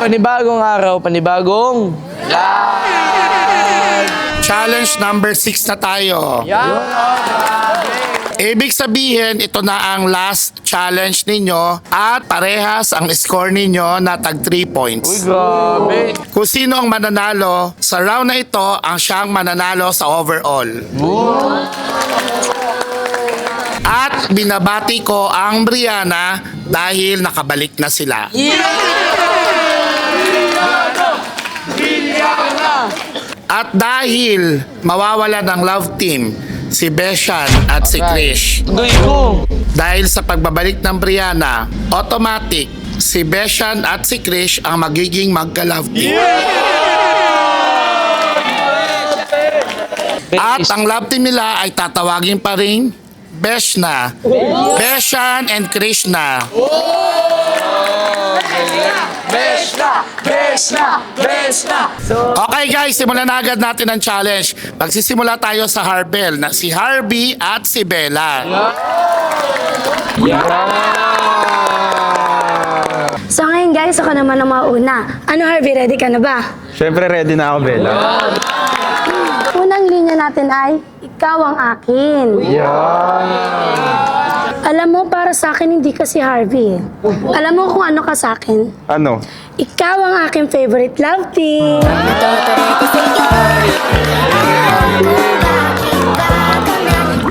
Panibagong araw, panibagong Challenge number 6 na tayo. Ibig sabihin, ito na ang last challenge ninyo at parehas ang score ninyo na tag 3 points. Grabe. Kung sino ang mananalo sa round na ito, ang siyang mananalo sa overall. At binabati ko ang Brianna dahil nakabalik na sila. At dahil mawawala ng love team si Beshan at si Krish. Tuloy ko. Dahil sa pagbabalik ng Brianna, automatic si Beshan at si Krish ang magiging magka-love team. At ang love team nila ay tatawagin pa rin Beshna. Beshan and Krishna. Okay guys, simulan na agad natin ang challenge. Magsisimula tayo sa Harbel na si Harvey at si Bella. So ngayon guys, ako naman ang mauna. Ano Harvey, ready ka na ba? Siyempre ready na ako, Bella. Unang linya natin ay, ikaw ang akin. Alam mo, para sa akin, hindi ka si Harvey. Alam mo kung ano ka sa akin? Ano? Ikaw ang aking favorite love team.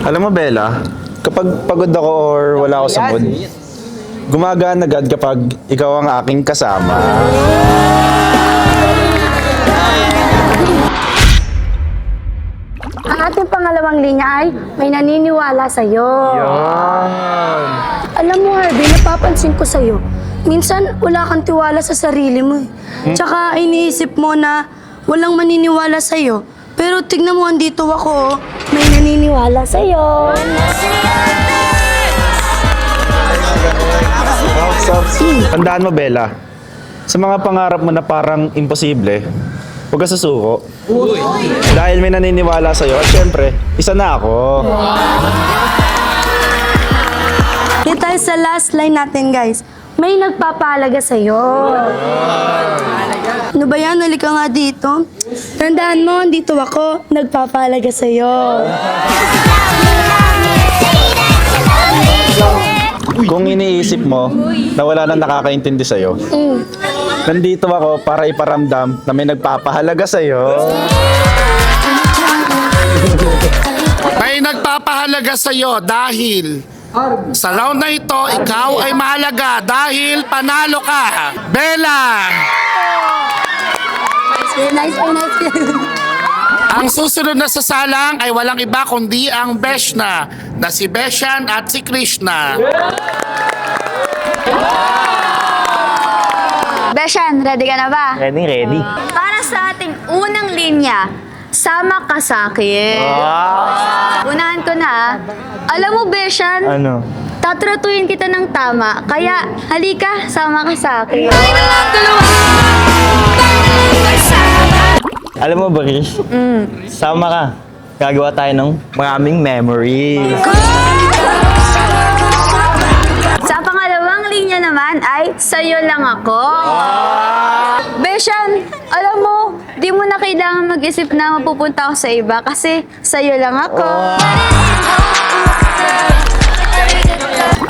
Alam mo, Bella, kapag pagod ako or wala ako sa mood, gumagaan agad kapag ikaw ang aking kasama. Ang ating pangalawang linya ay, may naniniwala sa'yo. Alam mo, Harvey, napapansin ko sa'yo. Minsan, wala kang tiwala sa sarili mo. Tsaka, iniisip mo na walang maniniwala sa'yo. Pero tignan mo, andito ako, may naniniwala sa'yo. Tandaan mo, Bella, sa mga pangarap mo na parang imposible, huwag ka susuko. Dahil may naniniwala sa'yo at syempre, isa na ako. Kaya tayo sa last line natin, guys. May nagpapahalaga sa'yo. Ano ba yan? Halika nga dito. Tandaan mo, dito ako, nagpapahalaga sa'yo. Kung iniisip mo na wala nang nakakaintindi sa'yo, nandito ako para iparamdam na may nagpapahalaga sa'yo. May nagpapahalaga sa'yo dahil sa round na ito, ikaw ay mahalaga dahil panalo ka. Bella! Nice. Ang susunod na sasalang ay walang iba kundi ang Beshna na si Beshan at si Krishna. Beshan, ready ka na ba? Ready. Para sa ating unang linya, sama ka sa akin. Unahan ko na. Alam mo, Beshan, Ano? tatratuhin kita ng tama. Kaya, halika, sama ka sa akin. Alam mo ba, Krish? Sama ka. Gagawa tayo ng maraming memories. Sa pangalawang linya naman ay sa'yo lang ako. Beshan, alam mo, di mo na kailangan mag-isip na mapupunta ako sa iba kasi sa'yo lang ako.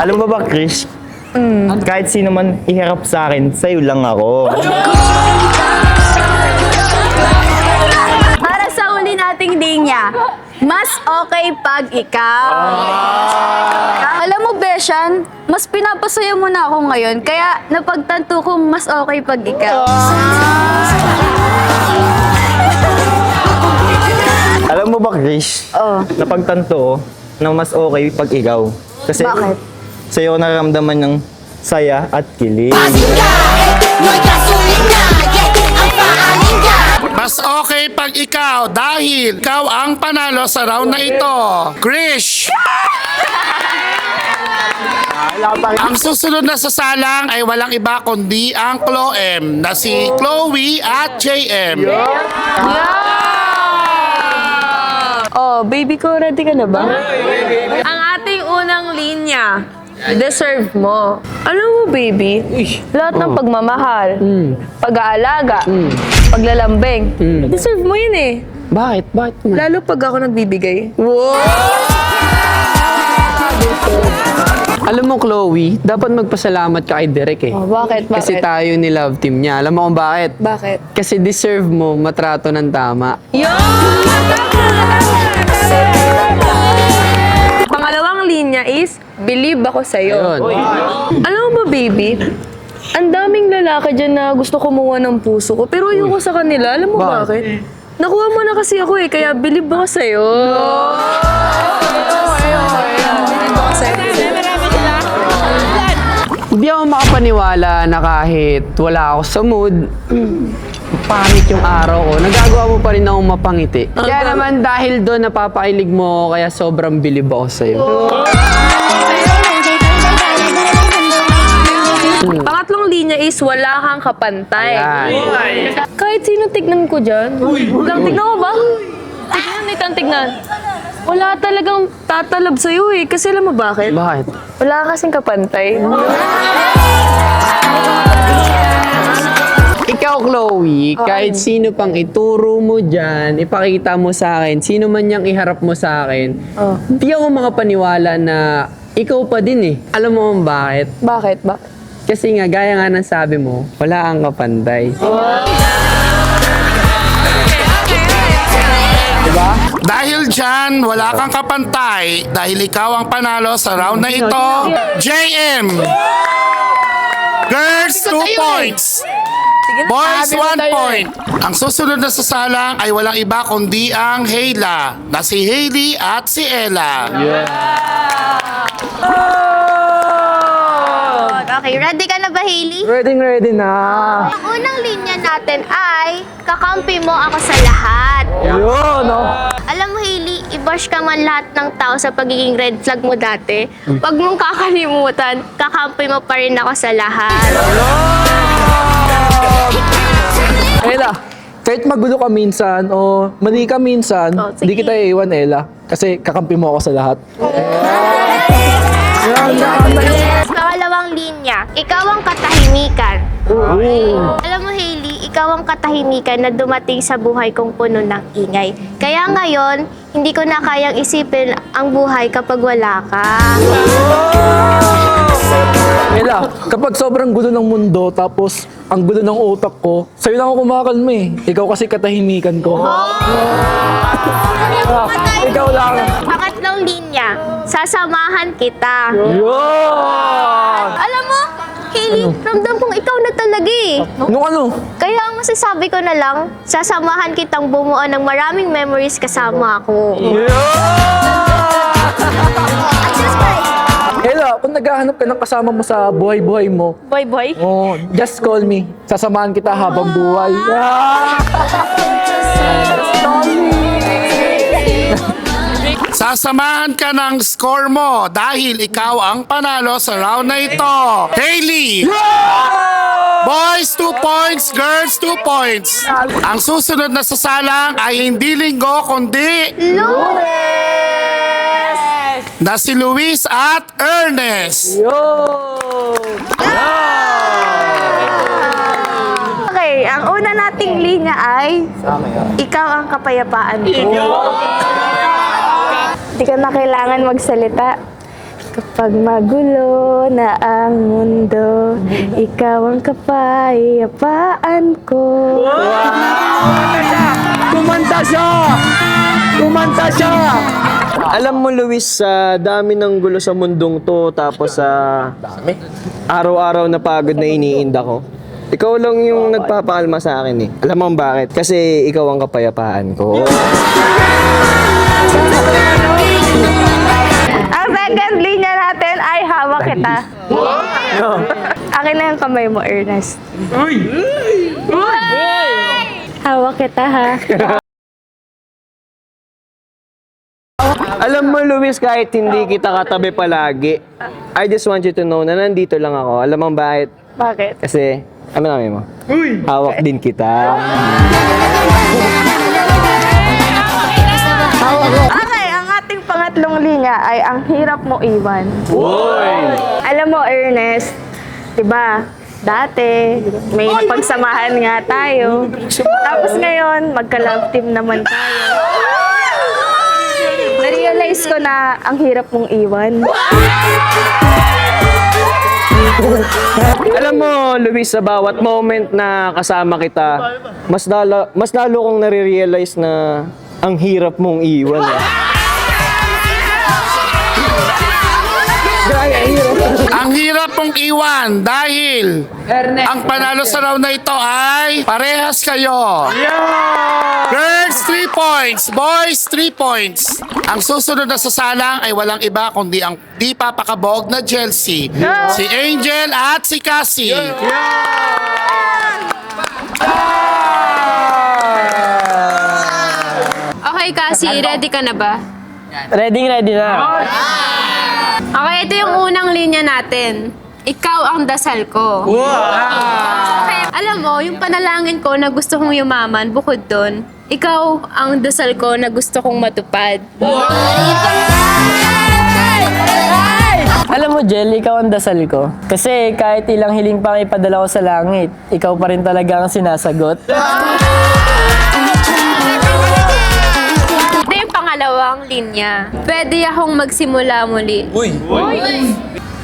Alam mo ba, Krish? Kahit sino man iharap sa akin, sa'yo lang ako. Para sa uli nating linya, mas okay pag ikaw. Alam mo, Beshan, mas pinapasaya mo na ako ngayon, kaya napagtanto ko mas okay pag ikaw. Alam mo ba, Krish? Napagtanto ko na mas okay pag ikaw. Kasi Bakit? sa'yo naramdaman ng saya at kilig. Mas okay pag ikaw dahil ikaw ang panalo sa round na ito. Krish! Ang susunod na sasalang ay walang iba kundi ang Chloe na si Chloe at JM. Oh, baby ko, ready ka na ba? Ang ating unang linya. Deserve mo. Alam mo, baby, lahat ng pagmamahal, pag-aalaga, paglalambing, deserve mo yun eh. Bakit? Bakit naman? Lalo pag ako nagbibigay. Alam mo, Chloe, dapat magpasalamat ka kay Derek eh. Bakit? Kasi tayo ni love team niya. Alam mo kung bakit? Bakit? Kasi deserve mo matrato ng tama. Pangalawang linya is, believe ako sa'yo. Ayun. Alam mo ba, baby? Ang daming lalaki dyan na gusto kumuha ng puso ko, pero ayoko sa kanila. Alam mo bakit? Nakuha mo na kasi ako eh, kaya believe ako sa'yo. Hindi ako makapaniwala na kahit wala ako sa mood, pangit yung araw ko, nagagawa mo pa rin akong mapangiti. Kaya naman dahil doon napapakilig mo ako, kaya sobrang bilib ako sa'yo. Pangatlong linya is, wala kang kapantay. Yan. Kahit sino tignan ko dyan. Lang, tignan ko ba? Tignan. Wala talagang tatalab sa'yo eh. Kasi alam mo bakit? Bakit? Wala kasing kapantay. Ikaw, Chloe, kahit sino pang ituro mo dyan, ipakita mo sa akin, sino man niyang iharap mo sa akin, hindi ako makapaniwala na ikaw pa din eh. Alam mo kung bakit? Bakit ba? Kasi nga, gaya nga ng sabi mo, wala kang kapantay. Diba? Dahil dyan, wala kang kapantay dahil ikaw ang panalo sa round na ito. JM! Girls, 2 points. Boys, 1 point. Ang susunod na sasalang ay walang iba kundi ang Hayla na si Hailey at si Ella. Okay, ready ka na ba, Hailey? Ready na. Ang unang linya natin ay kakampi mo ako sa lahat. Yun, no? Alam mo, Hailey, i-bash ka man lahat ng tao sa pagiging red flag mo dati. Huwag mong kakalimutan, kakampi mo pa rin ako sa lahat. Ella, kahit magulo ka minsan o mali ka minsan, sige. di kita iiwan, Ella. Kasi kakampi mo ako sa lahat. Pangalawang linya, ikaw ang katahimikan. Alam mo, Hailey, ikaw ang katahimikan na dumating sa buhay kong puno ng ingay. Kaya ngayon, hindi ko na kayang isipin ang buhay kapag wala ka. Ella, kapag sobrang gulo ng mundo, tapos ang gulo ng utak ko, sa'yo lang ako kumakalma eh. Ikaw kasi katahimikan ko. Ikaw lang. Pangatlong linya, sasamahan kita. Yun! Alam mo, Hailey, ramdam kong ikaw na talaga eh. Nung ano? Kaya ang masasabi ko na lang, sasamahan kitang bumuo ng maraming memories kasama ako. Ella, kung naghahanap ka ng kasama mo sa buhay-buhay mo, Boy. oh, just call me. Sasamahan kita habang buhay. Sasamahan ka ng score mo dahil ikaw ang panalo sa round na ito. Hailey! Boys, 2 points. Girls, 2 points. Ang susunod na sasalang ay hindi linggo, kundi na si Luis at Ernest. Okay, ang una nating linya ay, ikaw ang kapayapaan ko. Hindi ka na kailangan magsalita. Kapag magulo na ang mundo, ikaw ang kapayapaan ko. Kumanta siya! Alam mo, Luis, sa dami ng gulo sa mundong to, tapos sa araw-araw na pagod na iniinda ko, ikaw lang yung nagpapakalma sa akin eh. Alam mo bakit? Kasi ikaw ang kapayapaan ko. Ang second linya natin ay hawak kita. Akin na yung kamay mo, Ernest. Hawak kita, ha? Alam mo, Luis, kahit hindi kita katabi palagi, I just want you to know na nandito lang ako. Alam mo bakit? Bakit? Kasi, ano namin mo? Hawak din kita. Okay, ang ating pangatlo pangatlong linya ay ang hirap mo iwan. Alam mo, Ernest, diba, dati, may napagsamahan nga tayo. Tapos ngayon, magka-love team naman tayo. Na-realize ko na ang hirap mong iwan. Alam mo, Luis, sa bawat moment na kasama kita, mas lalo kong nare-realize na ang hirap mong iwan. Ang hirap mong iwan dahil ang panalo sa round na ito ay parehas kayo. Girls, 3 points. Boys, 3 points. Ang susunod na sasalang ay walang iba kundi ang di papakabog na Chelsea. Si Angel at si Cassie. Okay, Cassie, ready ka na ba? Ready na. Okay, ito yung unang linya natin. Ikaw ang dasal ko. Okay, alam mo, yung panalangin ko na gusto kong yumaman, bukod doon, ikaw ang dasal ko na gusto kong matupad. Alam mo, Jel, ikaw ang dasal ko. Kasi kahit ilang hiling pang ipadala ko sa langit, ikaw pa rin talaga ang sinasagot. Ito yung pangalawang linya. Pwede akong magsimula muli.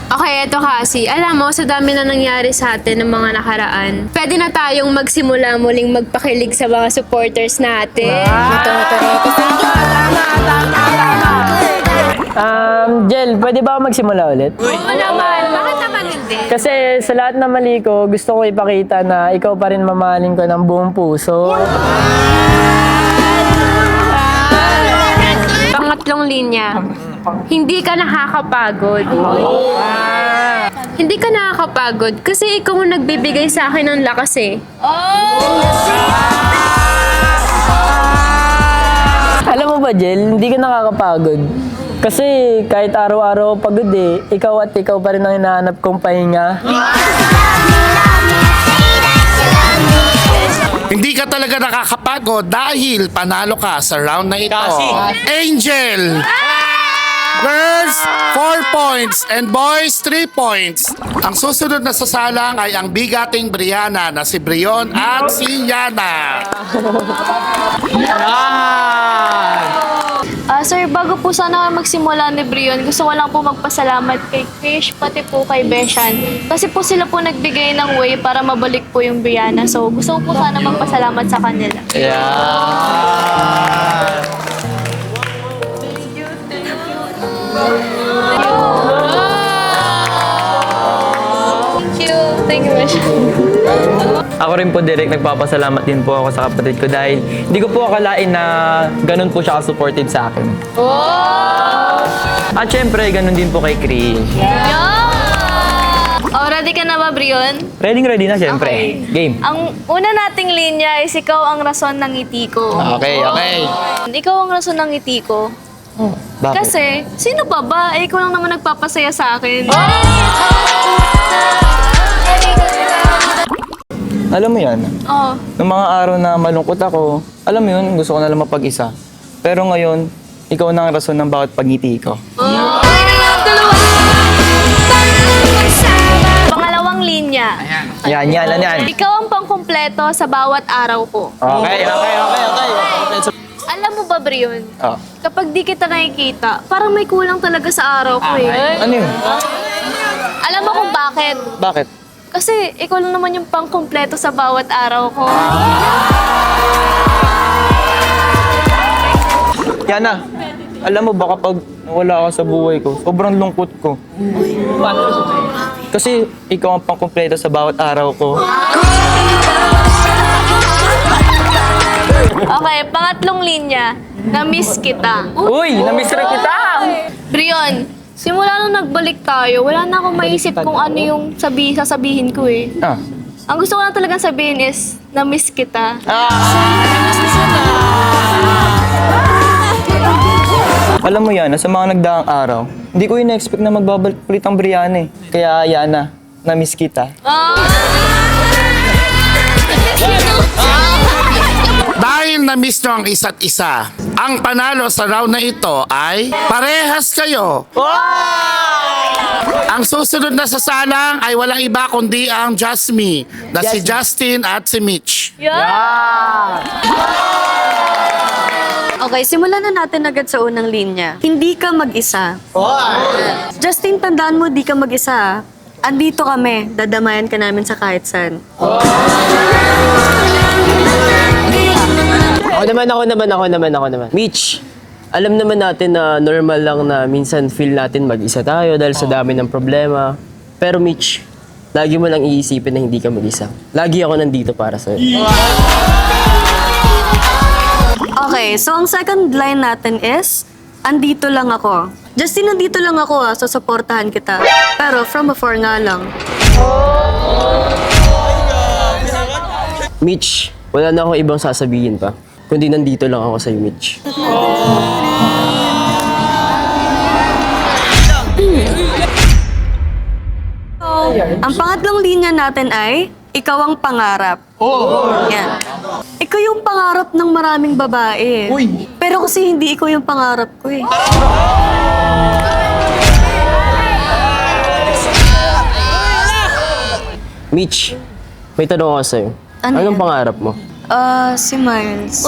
Okay, eto kasi. Alam mo, sa dami na nangyari sa atin ng mga nakaraan, pwede na tayong magsimula muling magpakilig sa mga supporters natin. Jel, pwede ba ako magsimula ulit? Oo naman. Bakit naman hindi? Kasi sa lahat ng mali ko, gusto ko ipakita na ikaw pa rin mamahalin ko ng buong puso. Pangatlong linya. Hindi ka nakakapagod. Hindi ka nakakapagod kasi ikaw ang nagbibigay sa akin ng lakas eh. Alam mo ba, Jel, hindi ka nakakapagod. Kasi kahit araw-araw pagod eh, ikaw at ikaw pa rin ang hinahanap kong pahinga. Hindi ka talaga nakakapagod dahil panalo ka sa round na ito. Angel! Girls, 4 points and boys, 3 points. Ang susunod na sasalang ay ang bigating Brianna na si Brion at si Yana. Sir, bago po sana magsimula ni Brion, gusto ko lang po magpasalamat kay Krish, pati po kay Beshan. Kasi po sila po nagbigay ng way para mabalik po yung Brianna. So, gusto ko po sana magpasalamat sa kanila. Thank you, Beshan. Ako rin po direct nagpapasalamat din po ako sa kapatid ko dahil hindi ko po akalain na ganun po siya ka-supportive sa akin. At syempre, ganun din po kay Krish. Oh, ready ka na ba, Brion? Ready na syempre. Game. Ang una nating linya is ikaw ang rason ng ngiti ko. Okay. Ikaw ang rason ng ngiti ko. Bakit? Kasi, sino pa ba? Ikaw lang naman nagpapasaya sa akin. Alam mo yan, Oh. nung mga araw na malungkot ako, alam mo yun, gusto ko na lang mapag-isa. Pero ngayon, ikaw na ang rason ng bawat pagngiti ko. Pangalawang linya. Yan. Ikaw ang pangkumpleto sa bawat araw ko. Okay. Alam mo ba, Brion? Oh. Kapag di kita nakikita, parang may kulang talaga sa araw ko eh. Ano yun? Alam mo kung bakit? Bakit? Kasi ikaw lang naman yung pangkumpleto sa bawat araw ko. Yana, alam mo ba kapag nawala ka sa buhay ko, sobrang lungkot ko. Kasi ikaw ang pangkumpleto sa bawat araw ko. Okay, pangatlong linya. Na-miss kita. Uy, namiss rin kita! Brion, simula nung nagbalik tayo, wala na akong maisip kung ano yung sasabihin ko eh. Ah. Ang gusto ko lang talagang sabihin is, na-miss kita. Alam mo yan, sa mga nagdaang araw, hindi ko ina-expect na magbabalik ulit ang Brianna eh. Kaya Yana, na-miss kita. Dahil Dahil na-miss nyo ang isa't isa, ang panalo sa round na ito ay parehas kayo. Ang susunod na sasalang ay walang iba kundi ang Just Me, na si Justin at si Mitch. Okay, simulan na natin agad sa unang linya. Hindi ka mag-isa. Justin, tandaan mo, di ka mag-isa. Andito kami, dadamayan ka namin sa kahit saan. Ako naman. Mitch, alam naman natin na normal lang na minsan feel natin mag-isa tayo dahil sa dami ng problema. Pero Mitch, lagi mo lang iisipin na hindi ka mag-isa. Lagi ako nandito para sa'yo. Okay, so ang second line natin is, andito lang ako. Justin, nandito lang ako susuportahan kita. Pero from afar nga lang. Mitch, wala na akong ibang sasabihin pa. Kundi nandito lang ako sa'yo, Mitch. Ang pangatlong linya natin ay, ikaw ang pangarap. Yan. Ikaw yung pangarap ng maraming babae. Pero kasi hindi ikaw yung pangarap ko eh. Mitch, may tanong ako sa'yo. Ano Anong yan? pangarap mo? Si Miles.